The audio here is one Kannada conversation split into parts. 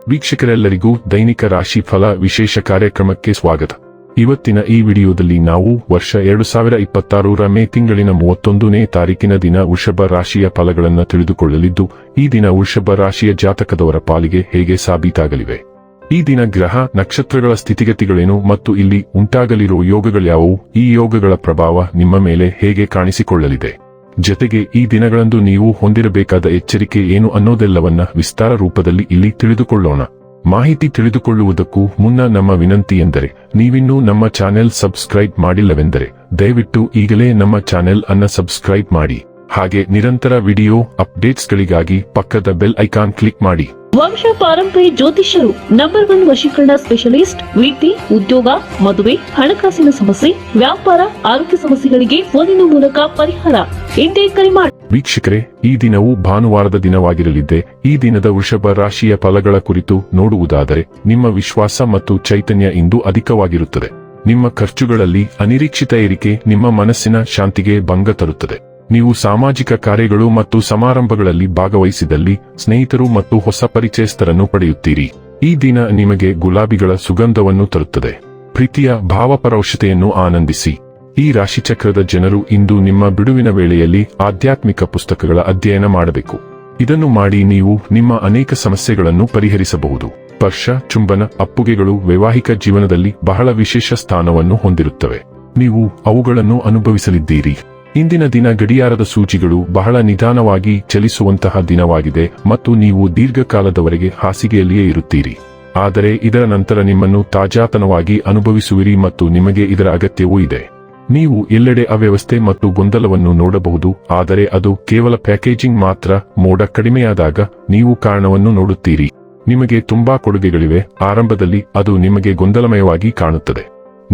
ವೀಕ್ಷಕರೆಲ್ಲರಿಗೂ ದೈನಿಕ ರಾಶಿ ಫಲ ವಿಶೇಷ ಕಾರ್ಯಕ್ರಮಕ್ಕೆ ಸ್ವಾಗತ. ಇವತ್ತಿನ ಈ ವಿಡಿಯೋದಲ್ಲಿ ನಾವು ವರ್ಷ 2026ರ ಮೇ ತಿಂಗಳಿನ 31ನೇ ತಾರೀಕಿನ ದಿನ ವೃಷಭ ರಾಶಿಯ ಫಲಗಳನ್ನು ತಿಳಿದುಕೊಳ್ಳಲಿದ್ದು, ಈ ದಿನ ವೃಷಭ ರಾಶಿಯ ಜಾತಕದವರ ಪಾಲಿಗೆ ಹೇಗೆ ಸಾಬೀತಾಗಲಿವೆ, ಈ ದಿನ ಗ್ರಹ ನಕ್ಷತ್ರಗಳ ಸ್ಥಿತಿಗತಿಗಳೇನು ಮತ್ತು ಇಲ್ಲಿ ಉಂಟಾಗಲಿರುವ ಯೋಗಗಳ್ಯಾವುವು, ಈ ಯೋಗಗಳ ಪ್ರಭಾವ ನಿಮ್ಮ ಮೇಲೆ ಹೇಗೆ ಕಾಣಿಸಿಕೊಳ್ಳಲಿದೆ, ಜೊತೆಗೆ ಈ ದಿನಗಳಂದು ನೀವು ಹೊಂದಿರಬೇಕಾದ ಎಚ್ಚರಿಕೆ ಏನು ಅನ್ನೋದೆಲ್ಲವನ್ನ ವಿಸ್ತಾರ ರೂಪದಲ್ಲಿ ಇಲ್ಲಿ ತಿಳಿದುಕೊಳ್ಳೋಣ. ಮಾಹಿತಿ ತಿಳಿದುಕೊಳ್ಳುವುದಕ್ಕೂ ಮುನ್ನ ನಮ್ಮ ವಿನಂತಿ ಎಂದರೆ, ನೀವಿನ್ನೂ ನಮ್ಮ ಚಾನೆಲ್ ಸಬ್ಸ್ಕ್ರೈಬ್ ಮಾಡಿಲ್ಲವೆಂದರೆ ದಯವಿಟ್ಟು ಈಗಲೇ ನಮ್ಮ ಚಾನೆಲ್ ಅನ್ನ ಸಬ್ಸ್ಕ್ರೈಬ್ ಮಾಡಿ. ಹಾಗೆ ನಿರಂತರ ವಿಡಿಯೋ ಅಪ್ಡೇಟ್ಸ್ಗಳಿಗಾಗಿ ಪಕ್ಕದ ಬೆಲ್ ಐಕಾನ್ ಕ್ಲಿಕ್ ಮಾಡಿ. ವಂಶ ಪಾರಂಪರ್ಯ ಜ್ಯೋತಿಷ್ಯರು ನಂಬರ್ 1 ವಶೀಕರಣ ಸ್ಪೆಷಲಿಸ್ಟ್. ವೃತ್ತಿ, ಉದ್ಯೋಗ, ಮದುವೆ, ಹಣಕಾಸಿನ ಸಮಸ್ಯೆ, ವ್ಯಾಪಾರ, ಆರೋಗ್ಯ ಸಮಸ್ಯೆಗಳಿಗೆ ಫೋನಿನ ಮೂಲಕ ಪರಿಹಾರ. ಇಂದೇ ಕರೆ ಮಾಡಿ. ವೀಕ್ಷಕರೇ, ಈ ದಿನವು ಭಾನುವಾರದ ದಿನವಾಗಿರಲಿದ್ದೆ. ಈ ದಿನದ ವೃಷಭ ರಾಶಿಯ ಫಲಗಳ ಕುರಿತು ನೋಡುವುದಾದರೆ, ನಿಮ್ಮ ವಿಶ್ವಾಸ ಮತ್ತು ಚೈತನ್ಯ ಇಂದು ಅಧಿಕವಾಗಿರುತ್ತದೆ. ನಿಮ್ಮ ಖರ್ಚುಗಳಲ್ಲಿ ಅನಿರೀಕ್ಷಿತ ಏರಿಕೆ ನಿಮ್ಮ ಮನಸ್ಸಿನ ಶಾಂತಿಗೆ ಭಂಗ ತರುತ್ತದೆ. ನೀವು ಸಾಮಾಜಿಕ ಕಾರ್ಯಗಳು ಮತ್ತು ಸಮಾರಂಭಗಳಲ್ಲಿ ಭಾಗವಹಿಸಿದಲ್ಲಿ ಸ್ನೇಹಿತರು ಮತ್ತು ಹೊಸ ಪರಿಚಯಸ್ಥರನ್ನು ಪಡೆಯುತ್ತೀರಿ. ಈ ದಿನ ನಿಮಗೆ ಗುಲಾಬಿಗಳ ಸುಗಂಧವನ್ನು ತರುತ್ತದೆ. ಪ್ರೀತಿಯ ಭಾವಪರವಶತೆಯನ್ನು ಆನಂದಿಸಿ. ಈ ರಾಶಿಚಕ್ರದ ಜನರು ಇಂದು ನಿಮ್ಮ ಬಿಡುವಿನ ವೇಳೆಯಲ್ಲಿ ಆಧ್ಯಾತ್ಮಿಕ ಪುಸ್ತಕಗಳ ಅಧ್ಯಯನ ಮಾಡಬೇಕು. ಇದನ್ನು ಮಾಡಿ ನೀವು ನಿಮ್ಮ ಅನೇಕ ಸಮಸ್ಯೆಗಳನ್ನು ಪರಿಹರಿಸಬಹುದು. ಸ್ಪರ್ಶ, ಚುಂಬನ, ಅಪ್ಪುಗೆಗಳು ವೈವಾಹಿಕ ಜೀವನದಲ್ಲಿ ಬಹಳ ವಿಶೇಷ ಸ್ಥಾನವನ್ನು ಹೊಂದಿರುತ್ತವೆ. ನೀವು ಅವುಗಳನ್ನು ಅನುಭವಿಸಲಿದ್ದೀರಿ. ಇಂದಿನ ದಿನ ಗಡಿಯಾರದ ಸೂಚಿಗಳು ಬಹಳ ನಿಧಾನವಾಗಿ ಚಲಿಸುವಂತಹ ದಿನವಾಗಿದೆ ಮತ್ತು ನೀವು ದೀರ್ಘಕಾಲದವರೆಗೆ ಹಾಸಿಗೆಯಲ್ಲಿಯೇ ಇರುತ್ತೀರಿ. ಆದರೆ ಇದರ ನಂತರ ನಿಮ್ಮನ್ನು ತಾಜಾತನವಾಗಿ ಅನುಭವಿಸುವಿರಿ ಮತ್ತು ನಿಮಗೆ ಇದರ ಅಗತ್ಯವೂ ಇದೆ. ನೀವು ಎಲ್ಲೆಡೆ ಅವ್ಯವಸ್ಥೆ ಮತ್ತು ಗೊಂದಲವನ್ನು ನೋಡಬಹುದು, ಆದರೆ ಅದು ಕೇವಲ ಪ್ಯಾಕೇಜಿಂಗ್ ಮಾತ್ರ. ಮೋಡ ಕಡಿಮೆಯಾದಾಗ ನೀವು ಕಾರಣವನ್ನು ನೋಡುತ್ತೀರಿ. ನಿಮಗೆ ತುಂಬಾ ಕೊಡುಗೆಗಳಿವೆ. ಆರಂಭದಲ್ಲಿ ಅದು ನಿಮಗೆ ಗೊಂದಲಮಯವಾಗಿ ಕಾಣುತ್ತದೆ.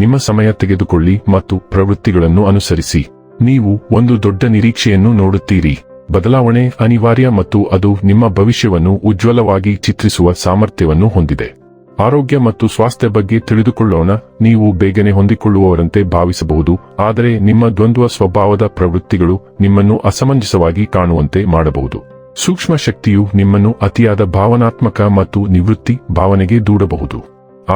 ನಿಮ್ಮ ಸಮಯ ತೆಗೆದುಕೊಳ್ಳಿ ಮತ್ತು ಪ್ರವೃತ್ತಿಗಳನ್ನು ಅನುಸರಿಸಿ. ನೀವು ಒಂದು ದೊಡ್ಡ ನಿರೀಕ್ಷೆಯನ್ನು ನೋಡುತ್ತೀರಿ. ಬದಲಾವಣೆ ಅನಿವಾರ್ಯ ಮತ್ತು ಅದು ನಿಮ್ಮ ಭವಿಷ್ಯವನ್ನು ಉಜ್ವಲವಾಗಿ ಚಿತ್ರಿಸುವ ಸಾಮರ್ಥ್ಯವನ್ನು ಹೊಂದಿದೆ. ಆರೋಗ್ಯ ಮತ್ತು ಸ್ವಾಸ್ಥ್ಯ ಬಗ್ಗೆ ತಿಳಿದುಕೊಳ್ಳೋಣ. ನೀವು ಬೇಗನೆ ಹೊಂದಿಕೊಳ್ಳುವವರಂತೆ ಭಾವಿಸಬಹುದು, ಆದರೆ ನಿಮ್ಮ ದ್ವಂದ್ವ ಸ್ವಭಾವದ ಪ್ರವೃತ್ತಿಗಳು ನಿಮ್ಮನ್ನು ಅಸಮಂಜಸವಾಗಿ ಕಾಣುವಂತೆ ಮಾಡಬಹುದು. ಸೂಕ್ಷ್ಮ ಶಕ್ತಿಯು ನಿಮ್ಮನ್ನು ಅತಿಯಾದ ಭಾವನಾತ್ಮಕ ಮತ್ತು ನಿವೃತ್ತಿ ಭಾವನೆಗೆ ದೂಡಬಹುದು.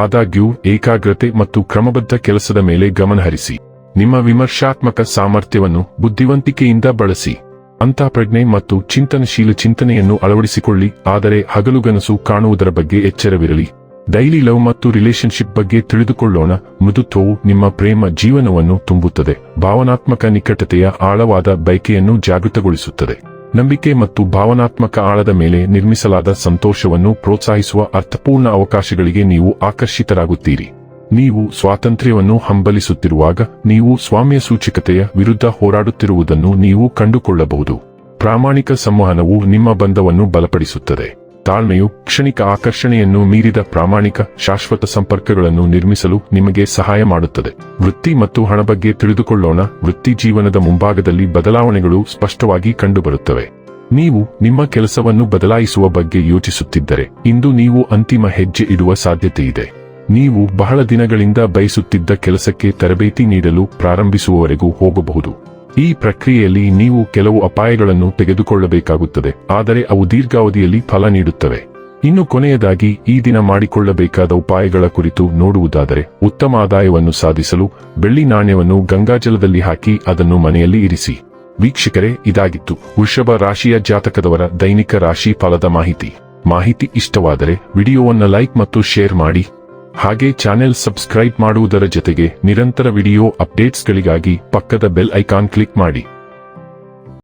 ಆದಾಗ್ಯೂ ಏಕಾಗ್ರತೆ ಮತ್ತು ಕ್ರಮಬದ್ಧ ಕೆಲಸದ ಮೇಲೆ ಗಮನಹರಿಸಿ. ನಿಮ್ಮ ವಿಮರ್ಶಾತ್ಮಕ ಸಾಮರ್ಥ್ಯವನ್ನು ಬುದ್ಧಿವಂತಿಕೆಯಿಂದ ಬಳಸಿ. ಅಂತಃಪ್ರಜ್ಞೆ ಮತ್ತು ಚಿಂತನಶೀಲ ಚಿಂತನೆಯನ್ನು ಅಳವಡಿಸಿಕೊಳ್ಳಿ, ಆದರೆ ಹಗಲುಗನಸು ಕಾಣುವುದರ ಬಗ್ಗೆ ಎಚ್ಚರವಿರಲಿ. ಡೈಲಿ ಲವ್ ಮತ್ತು ರಿಲೇಶನ್ಶಿಪ್ ಬಗ್ಗೆ ತಿಳಿದುಕೊಳ್ಳೋಣ. ಮೃದುತ್ವವು ನಿಮ್ಮ ಪ್ರೇಮ ಜೀವನವನ್ನು ತುಂಬುತ್ತದೆ. ಭಾವನಾತ್ಮಕ ನಿಕಟತೆಯ ಆಳವಾದ ಬಯಕೆಯನ್ನು ಜಾಗೃತಗೊಳಿಸುತ್ತದೆ. ನಂಬಿಕೆ ಮತ್ತು ಭಾವನಾತ್ಮಕ ಆಳದ ಮೇಲೆ ನಿರ್ಮಿಸಲಾದ ಸಂತೋಷವನ್ನು ಪ್ರೋತ್ಸಾಹಿಸುವ ಅರ್ಥಪೂರ್ಣ ಅವಕಾಶಗಳಿಗೆ ನೀವು ಆಕರ್ಷಿತರಾಗುತ್ತೀರಿ. ನೀವು ಸ್ವಾತಂತ್ರ್ಯವನ್ನು ಹಂಬಲಿಸುತ್ತಿರುವಾಗ ನೀವು ಸ್ವಾಮ್ಯ ಸೂಚಕತೆಯ ವಿರುದ್ಧ ಹೋರಾಡುತ್ತಿರುವುದನ್ನು ನೀವು ಕಂಡುಕೊಳ್ಳಬಹುದು. ಪ್ರಾಮಾಣಿಕ ಸಂವಹನವು ನಿಮ್ಮ ಬಂಧವನ್ನು ಬಲಪಡಿಸುತ್ತದೆ. ತಾಳ್ಮೆಯು ಕ್ಷಣಿಕ ಆಕರ್ಷಣೆಯನ್ನು ಮೀರಿದ ಪ್ರಾಮಾಣಿಕ ಶಾಶ್ವತ ಸಂಪರ್ಕಗಳನ್ನು ನಿರ್ಮಿಸಲು ನಿಮಗೆ ಸಹಾಯ ಮಾಡುತ್ತದೆ. ವೃತ್ತಿ ಮತ್ತು ಹಣ ಬಗ್ಗೆ ತಿಳಿದುಕೊಳ್ಳೋಣ. ವೃತ್ತಿ ಜೀವನದ ಮುಂಭಾಗದಲ್ಲಿ ಬದಲಾವಣೆಗಳು ಸ್ಪಷ್ಟವಾಗಿ ಕಂಡುಬರುತ್ತವೆ. ನೀವು ನಿಮ್ಮ ಕೆಲಸವನ್ನು ಬದಲಾಯಿಸುವ ಬಗ್ಗೆ ಯೋಚಿಸುತ್ತಿದ್ದರೆ ಇಂದು ನೀವು ಅಂತಿಮ ಹೆಜ್ಜೆ ಇಡುವ ಸಾಧ್ಯತೆಯಿದೆ. ನೀವು ಬಹಳ ದಿನಗಳಿಂದ ಬಯಸುತ್ತಿದ್ದ ಕೆಲಸಕ್ಕೆ ತರಬೇತಿ ನೀಡಲು ಪ್ರಾರಂಭಿಸುವವರೆಗೂ ಹೋಗಬಹುದು. ಈ ಪ್ರಕ್ರಿಯೆಯಲ್ಲಿ ನೀವು ಕೆಲವು ಅಪಾಯಗಳನ್ನು ತೆಗೆದುಕೊಳ್ಳಬೇಕಾಗುತ್ತದೆ, ಆದರೆ ಅವು ದೀರ್ಘಾವಧಿಯಲ್ಲಿ ಫಲ ನೀಡುತ್ತವೆ. ಇನ್ನು ಕೊನೆಯದಾಗಿ ಈ ದಿನ ಮಾಡಿಕೊಳ್ಳಬೇಕಾದ ಉಪಾಯಗಳ ಕುರಿತು ನೋಡುವುದಾದರೆ, ಉತ್ತಮ ಆದಾಯವನ್ನು ಸಾಧಿಸಲು ಬೆಳ್ಳಿ ನಾಣ್ಯವನ್ನು ಗಂಗಾಜಲದಲ್ಲಿ ಹಾಕಿ ಅದನ್ನು ಮನೆಯಲ್ಲಿ ಇರಿಸಿ. ವೀಕ್ಷಕರೇ, ಇದಾಗಿತ್ತು ವೃಷಭ ರಾಶಿಯ ಜಾತಕದವರ ದೈನಿಕ ರಾಶಿ ಫಲದ ಮಾಹಿತಿ ಇಷ್ಟವಾದರೆ ವಿಡಿಯೋವನ್ನು ಲೈಕ್ ಮತ್ತು ಶೇರ್ ಮಾಡಿ. ಹಾಗೆ ಚಾನೆಲ್ ಸಬ್ಸ್ಕ್ರೈಬ್ ಮಾಡುವುದರ ಜೊತೆಗೆ ನಿರಂತರ ವಿಡಿಯೋ ಅಪ್ಡೇಟ್ಸ್ಗಳಿಗಾಗಿ ಪಕ್ಕದ ಬೆಲ್ ಐಕಾನ್ ಕ್ಲಿಕ್ ಮಾಡಿ.